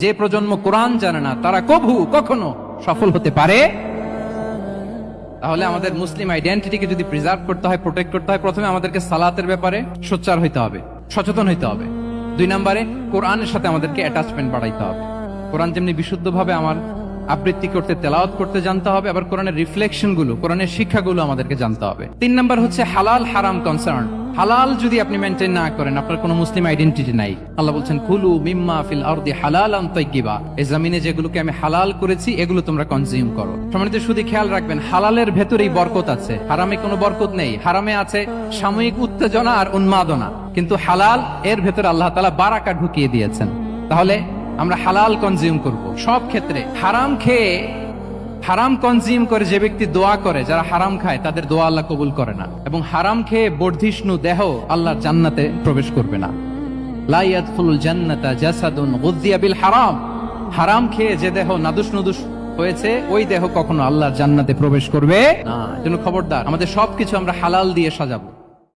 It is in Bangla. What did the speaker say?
যে প্রজন্ম কোরআন জানে না তারা কখনো সফল হতে পারে। তাহলে আমাদের মুসলিম আইডেন্টিটিকে যদি প্রিজার্ভ করতে হয়, প্রোটেক্ট করতে হয়, প্রথমে আমাদেরকে সালাতের ব্যাপারে সোচ্চার হইতে হবে, সচেতন হইতে হবে। 2 নম্বরে কোরআনের সাথে আমাদেরকে অ্যাটাচমেন্ট বাড়াইতে হবে। কোরআন যেমনি বিশুদ্ধভাবে আমার আবৃত্তি করতে, তেলাওয়াত করতে জানতে হবে, আবার কোরআনের রিফ্লেকশন গুলো, কোরআনের শিক্ষাগুলো আমাদেরকে জানতে হবে। 3 নম্বর হচ্ছে হালাল হারাম কনসার্ন। হালাল যদি আপনি মেনটেন না করেন, আপনার কোনো মুসলিম আইডেন্টিটি নাই। আল্লাহ বলছেন কুলু মিম্মা ফিল আরদি হালালান তাইয়্যিবা, এই জমিনে যেগুলোকে আমি হালাল করেছি এগুলো তোমরা কনজিউম করো। সম্মানিত শুধু খেয়াল রাখবেন, হালালের ভেতরেই বরকত আছে, হারামে কোনো বরকত নেই। হারামে আছে সাময়িক উত্তেজনা আর উন্মাদনা, কিন্তু হালাল এর ভেতরে আল্লাহ তাআলা বারাকা ঢুকিয়ে দিয়েছেন। তাহলে আমরা হালাল কনজিউম করব সব ক্ষেত্রে। হারাম কনজিউম করে যে ব্যক্তি দোয়া করে, যারা হারাম খায় তাদের দোয়া আল্লাহ কবুল করে না, এবং হারাম খেয়ে বর্ধিষ্ণু দেহ আল্লাহর জান্নাতে প্রবেশ করবে না। লা ইয়াদখুলুল জান্নাতা জাসাদুন গুযিয়া বিল হারাম। হারাম খেয়ে যে দেহ নাদুস নুদুস হয়েছে, ওই দেহ কখনো আল্লাহর জান্নাতে প্রবেশ করবে না। এজন্য খবরদার, আমাদের সবকিছু আমরা হালাল দিয়ে সাজাবো।